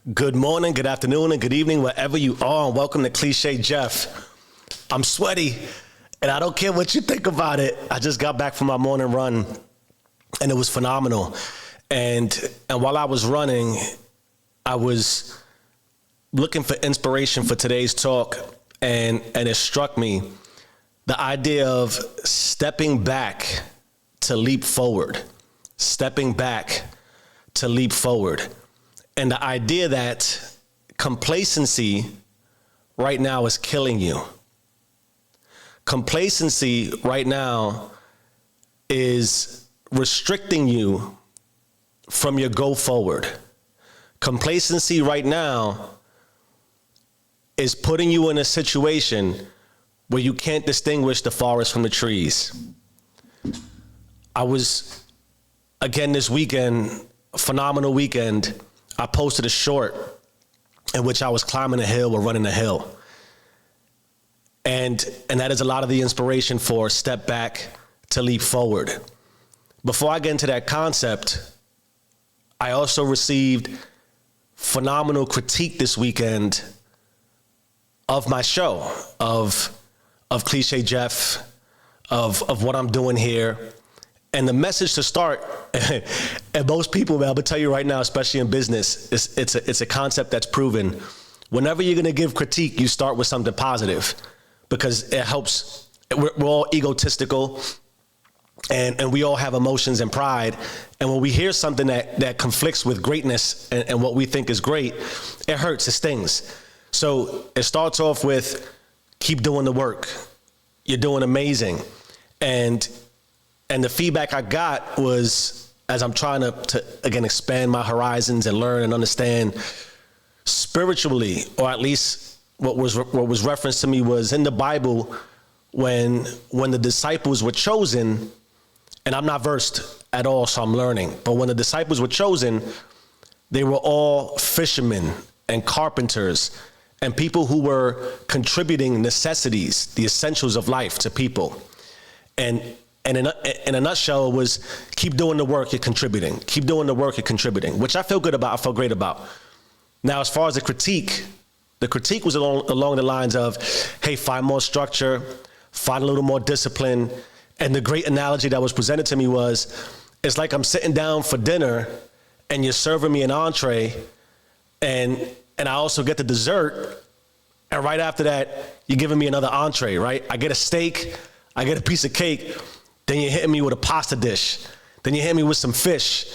Good morning, good afternoon, and good evening, wherever you are, and welcome to Cliché Jeff. I'm sweaty, and I don't care what you think about it. I just got back from my morning run, and it was phenomenal. And while I was running, I was looking for inspiration for today's talk, and it struck me the idea of stepping back to leap forward, stepping back to leap forward. And the idea that complacency right now is killing you. Complacency right now is restricting you from your go forward. Complacency right now is putting you in a situation where you can't distinguish the forest from the trees. I was, again this weekend, a phenomenal weekend. I posted a short in which I was climbing a hill or running a hill. And that is a lot of the inspiration for step back to leap forward. Before I get into that concept, I also received phenomenal critique this weekend of my show, of Cliché Jeff, of what I'm doing here. And the message to start, and most people, man, I'm gonna tell you right now, especially in business, it's a concept that's proven. Whenever you're gonna give critique, you start with something positive because it helps. We're all egotistical, and we all have emotions and pride. And when we hear something that conflicts with greatness and what we think is great, it hurts, it stings. So it starts off with, keep doing the work. You're doing amazing. And the feedback I got was, as I'm trying to again, expand my horizons and learn and understand spiritually, or at least what was referenced to me was in the Bible when the disciples were chosen, and I'm not versed at all, so I'm learning, but when the disciples were chosen, they were all fishermen and carpenters and people who were contributing necessities, the essentials of life to people. And in a nutshell, it was keep doing the work, you're contributing. Keep doing the work, you're contributing, which I feel good about, I feel great about. Now, as far as the critique was along the lines of, hey, find more structure, find a little more discipline. And the great analogy that was presented to me was, it's like I'm sitting down for dinner and you're serving me an entree and I also get the dessert. And right after that, you're giving me another entree, right? I get a steak, I get a piece of cake, then you're hitting me with a pasta dish. Then you hit me with some fish.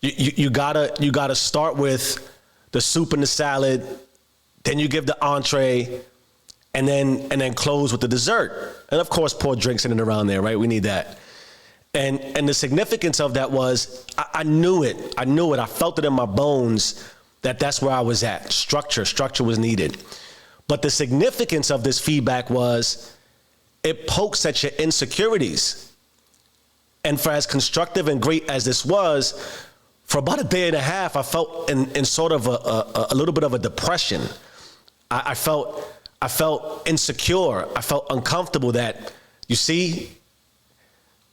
You gotta start with the soup and the salad. Then you give the entree, and then close with the dessert. And of course, pour drinks in and around there, right? We need that. And the significance of that was, I knew it. I felt it in my bones that's where I was at. Structure was needed. But the significance of this feedback was, it pokes at your insecurities. And for as constructive and great as this was, for about a day and a half, I felt in sort of a little bit of a depression. I felt insecure. I felt uncomfortable that, you see,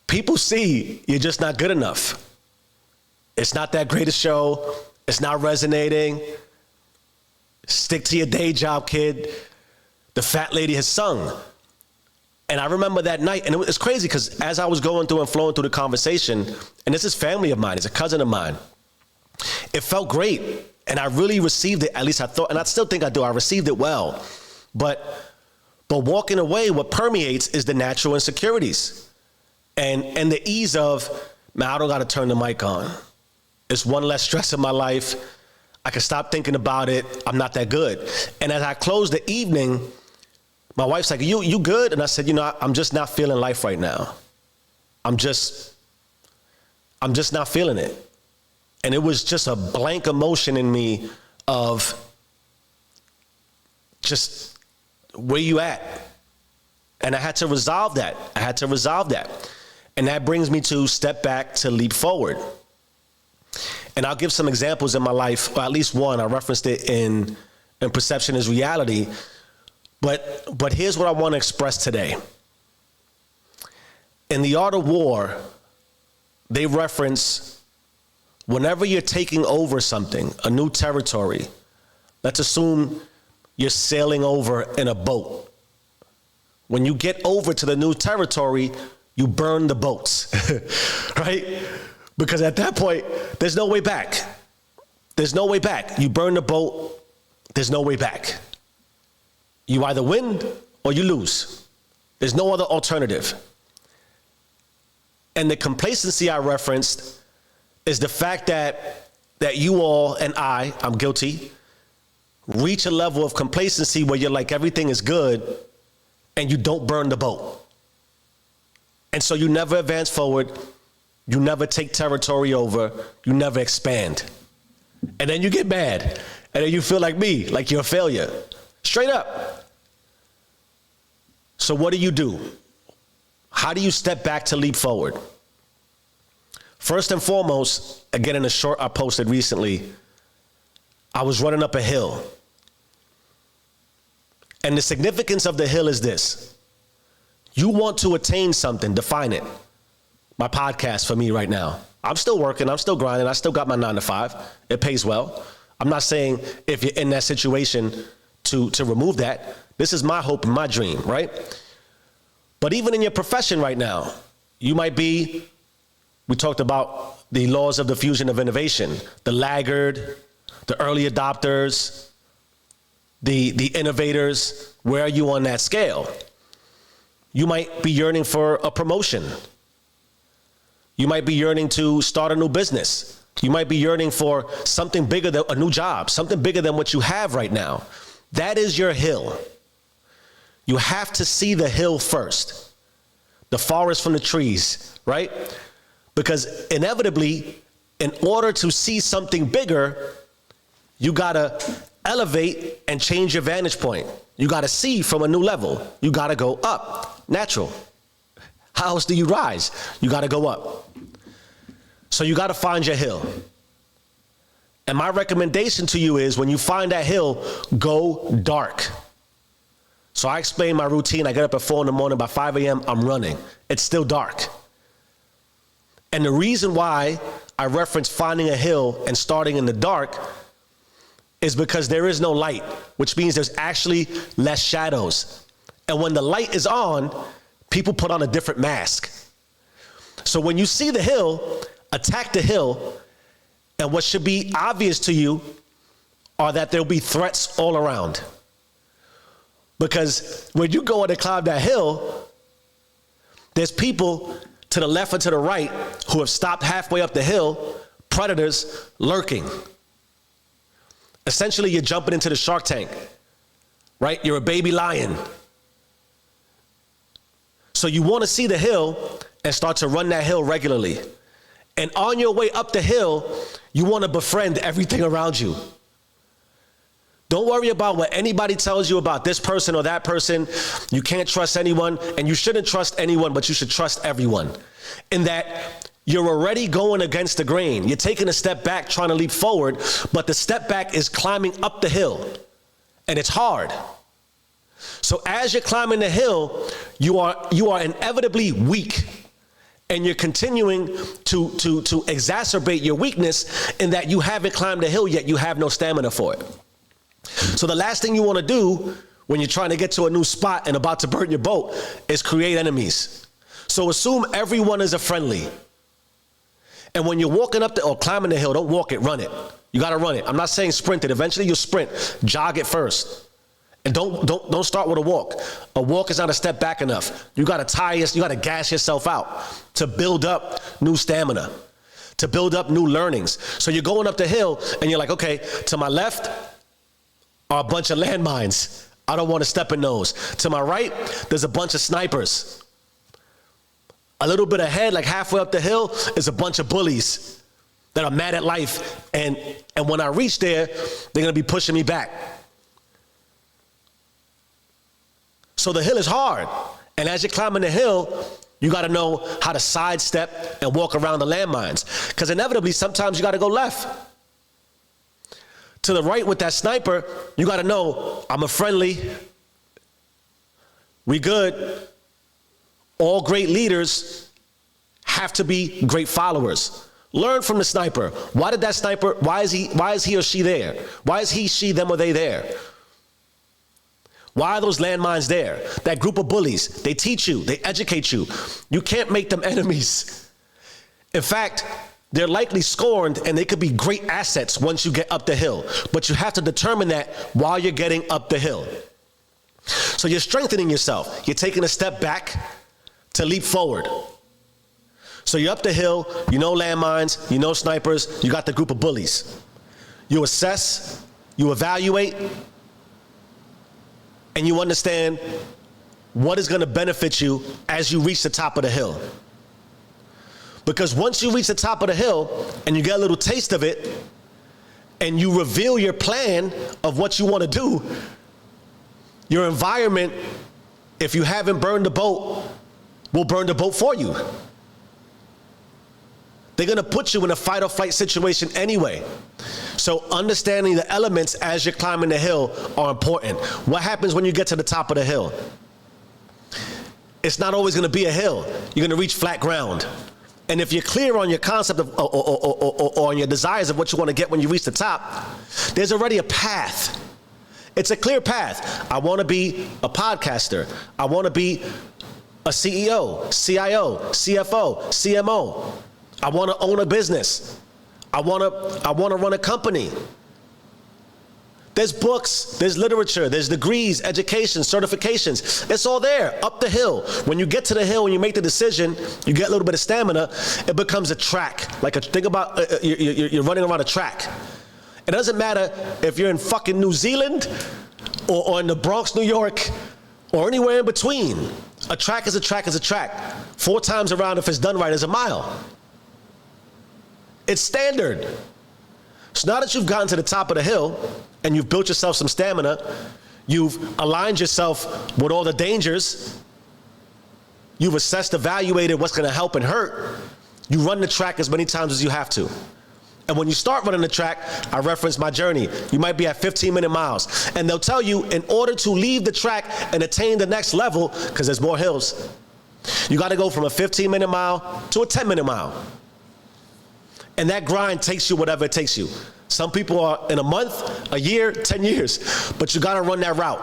people see you're just not good enough. It's not that great a show. It's not resonating. Stick to your day job, kid. The fat lady has sung. And I remember that night, and it's crazy because as I was going through and flowing through the conversation, and this is family of mine, it's a cousin of mine, it felt great. And I really received it, at least I thought, and I still think I do, I received it well. But walking away, what permeates is the natural insecurities and the ease of, man, I don't gotta turn the mic on. It's one less stress in my life. I can stop thinking about it. I'm not that good. And as I closed the evening, my wife's like, you good? And I said, I'm just not feeling life right now. I'm just not feeling it. And it was just a blank emotion in me of just, where you at? And I had to resolve that. And that brings me to step back to leap forward. And I'll give some examples in my life, or at least one. I referenced it in Perception is Reality. But here's what I want to express today. In The Art of War, they reference whenever you're taking over something, a new territory, let's assume you're sailing over in a boat. When you get over to the new territory, you burn the boats, right? Because at that point, there's no way back. There's no way back. You burn the boat, there's no way back. You either win or you lose. There's no other alternative. And the complacency I referenced is the fact that you all and I'm guilty, reach a level of complacency where you're like everything is good and you don't burn the boat. And so you never advance forward, you never take territory over, you never expand. And then you get mad, and then you feel like me, like you're a failure. Straight up. So what do? How do you step back to leap forward? First and foremost, again in a short I posted recently, I was running up a hill. And the significance of the hill is this. You want to attain something, define it. My podcast for me right now. I'm still working, I'm still grinding, I still got my 9 to 5. It pays well. I'm not saying if you're in that situation to remove that. This is my hope and my dream, right? But even in your profession right now, you might be, we talked about the laws of diffusion of innovation, the laggard, the early adopters, the innovators. Where are you on that scale? You might be yearning for a promotion. You might be yearning to start a new business. You might be yearning for something bigger than a new job, something bigger than what you have right now. That is your hill. You have to see the hill first, the forest from the trees, right? Because inevitably, in order to see something bigger, you gotta elevate and change your vantage point. You gotta see from a new level. You gotta go up, natural. How else do you rise? You gotta go up. So you gotta find your hill. And my recommendation to you is when you find that hill, go dark. So I explain my routine. I get up at 4 a.m. By 5 a.m., I'm running. It's still dark. And the reason why I reference finding a hill and starting in the dark is because there is no light, which means there's actually less shadows. And when the light is on, people put on a different mask. So when you see the hill, attack the hill, and what should be obvious to you are that there'll be threats all around. Because when you go in to climb that hill, there's people to the left or to the right who have stopped halfway up the hill, predators lurking. Essentially, you're jumping into the Shark Tank, right? You're a baby lion. So you want to see the hill and start to run that hill regularly. And on your way up the hill, you want to befriend everything around you. Don't worry about what anybody tells you about this person or that person. You can't trust anyone, and you shouldn't trust anyone, but you should trust everyone. In that you're already going against the grain. You're taking a step back, trying to leap forward, but the step back is climbing up the hill, and it's hard. So as you're climbing the hill, you are inevitably weak, and you're continuing to exacerbate your weakness in that you haven't climbed the hill yet. You have no stamina for it. So the last thing you want to do when you're trying to get to a new spot and about to burn your boat is create enemies. So assume everyone is a friendly. And when you're walking up or climbing the hill, don't walk it, run it. You got to run it. I'm not saying sprint it. Eventually you'll sprint. Jog it first. And don't start with a walk. A walk is not a step back enough. You got to gas yourself out to build up new stamina, to build up new learnings. So you're going up the hill and you're like, okay, to my left are a bunch of landmines. I don't want to step in those. To my right, there's a bunch of snipers. A little bit ahead, like halfway up the hill, is a bunch of bullies that are mad at life. And when I reach there, they're going to be pushing me back. So the hill is hard. And as you're climbing the hill, you got to know how to sidestep and walk around the landmines. Because inevitably, sometimes you got to go left. To the right with that sniper, you got to know, I'm a friendly. We good. All great leaders have to be great followers. Learn from the sniper. Why did that sniper, why is he or she there? Why is he, she, them, or they there? Why are those landmines there? That group of bullies, they teach you, they educate you. You can't make them enemies. In fact, they're likely scorned and they could be great assets once you get up the hill. But you have to determine that while you're getting up the hill. So you're strengthening yourself. You're taking a step back to leap forward. So you're up the hill, you know landmines, you know snipers, you got the group of bullies. You assess, you evaluate, and you understand what is going to benefit you as you reach the top of the hill. Because once you reach the top of the hill and you get a little taste of it, and you reveal your plan of what you want to do, your environment, if you haven't burned the boat, will burn the boat for you. They're going to put you in a fight or flight situation anyway. So understanding the elements as you're climbing the hill are important. What happens when you get to the top of the hill? It's not always going to be a hill. You're going to reach flat ground. And if you're clear on your concept of, or on your desires of what you want to get when you reach the top, there's already a path. It's a clear path. I want to be a podcaster. I want to be a CEO, CIO, CFO, CMO. I want to own a business. I want to run a company. There's books, there's literature, there's degrees, education, certifications. It's all there, up the hill. When you get to the hill, when you make the decision, you get a little bit of stamina, it becomes a track. Think about, you're running around a track. It doesn't matter if you're in fucking New Zealand or in the Bronx, New York, or anywhere in between. A track is a track is a track. 4 times around, if it's done right, is a mile. It's standard. So now that you've gotten to the top of the hill and you've built yourself some stamina, you've aligned yourself with all the dangers, you've assessed, evaluated what's going to help and hurt, you run the track as many times as you have to. And when you start running the track, I reference my journey. You might be at 15-minute miles. And they'll tell you, in order to leave the track and attain the next level, because there's more hills, you got to go from a 15-minute mile to a 10-minute mile. And that grind takes you whatever it takes you. Some people are in a month, a year, 10 years, but you gotta run that route.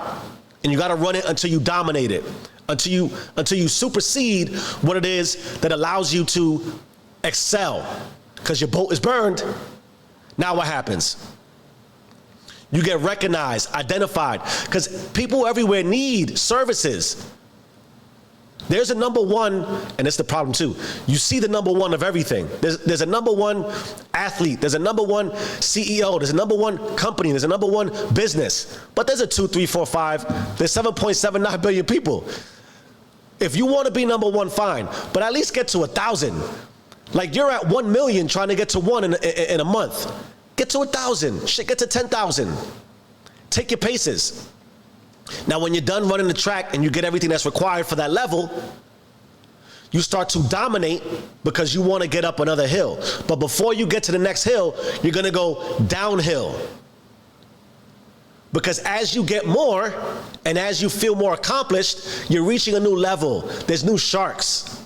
And you gotta run it until you dominate it, until you supersede what it is that allows you to excel. Because your boat is burned. Now what happens? You get recognized, identified, because people everywhere need services. There's a number one, and it's the problem too. You see the number one of everything. There's a number one athlete. There's a number one CEO. There's a number one company. There's a number one business. But there's a 2, 3, 4, 5. There's 7.79 billion people. If you want to be number one, fine. But at least get to 1,000. Like you're at 1 million trying to get to 1 in a month. Get to 1,000. Shit, get to 10,000. Take your paces. Now, when you're done running the track and you get everything that's required for that level, you start to dominate because you want to get up another hill. But before you get to the next hill, you're going to go downhill. Because as you get more and as you feel more accomplished, you're reaching a new level. There's new sharks.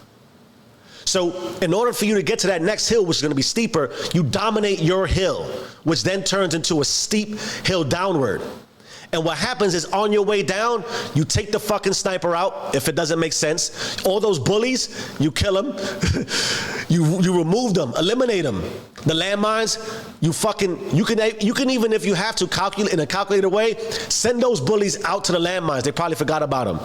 So in order for you to get to that next hill, which is going to be steeper, you dominate your hill, which then turns into a steep hill downward. And what happens is on your way down, you take the fucking sniper out if it doesn't make sense. All those bullies, you kill them. you remove them, eliminate them. The landmines, you can even, if you have to calculate in a calculated way, send those bullies out to the landmines. They probably forgot about them.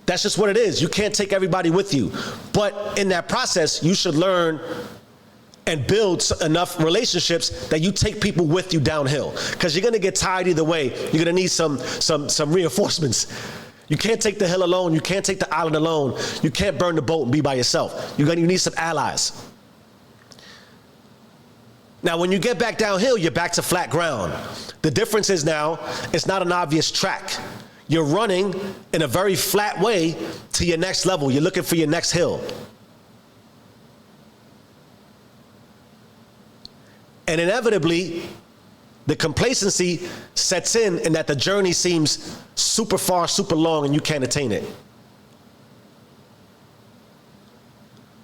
That's just what it is. You can't take everybody with you. But in that process, you should learn and build enough relationships that you take people with you downhill. Because you're gonna get tired either way. You're gonna need some reinforcements. You can't take the hill alone. You can't take the island alone. You can't burn the boat and be by yourself. You need some allies. Now, when you get back downhill, you're back to flat ground. The difference is now, it's not an obvious track. You're running in a very flat way to your next level. You're looking for your next hill. And inevitably, the complacency sets in that the journey seems super far, super long, and you can't attain it.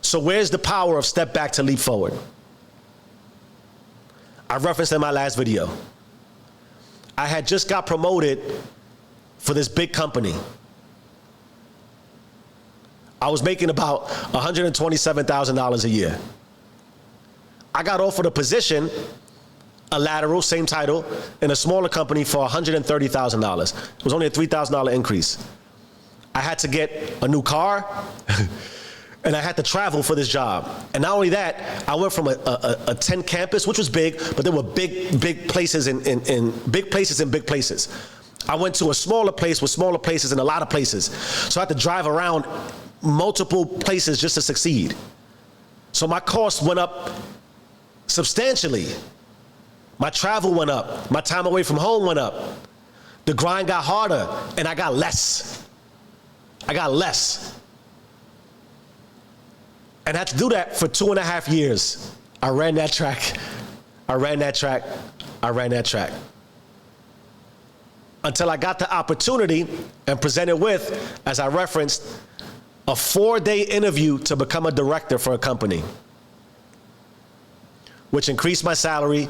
So where's the power of step back to leap forward? I referenced in my last video. I had just got promoted for this big company. I was making about $127,000 a year. I got offered a position, a lateral, same title, in a smaller company for $130,000. It was only a $3,000 increase. I had to get a new car, and I had to travel for this job. And not only that, I went from a 10 campus, which was big, but there were big places in big places in big places. I went to a smaller place with smaller places and a lot of places. So I had to drive around multiple places just to succeed. So my costs went up substantially. My travel went up. My time away from home went up. The grind got harder, and I got less. I got less. And I had to do that for 2.5 years. I ran that track. I ran that track. I ran that track. Until I got the opportunity and presented with, as I referenced, a 4-day interview to become a director for a company, which increased my salary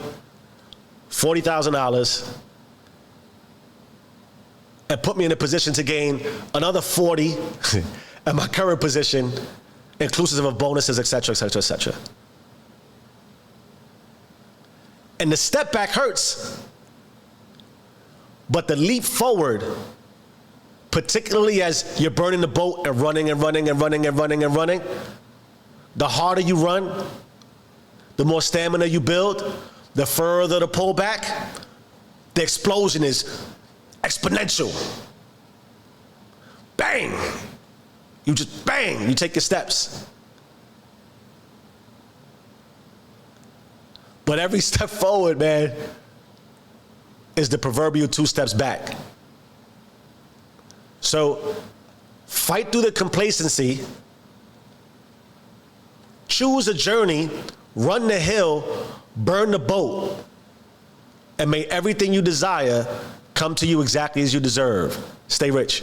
$40,000 and put me in a position to gain another 40 at my current position, inclusive of bonuses, et cetera, et cetera, et cetera. And the step back hurts, but the leap forward, particularly as you're burning the boat and running and running and running and running and running, the harder you run, the more stamina you build, the further the pull back, the explosion is exponential. Bang! You just bang, you take your steps. But every step forward, man, is the proverbial 2 steps back. So fight through the complacency, choose a journey, run the hill, burn the boat, and may everything you desire come to you exactly as you deserve. Stay rich.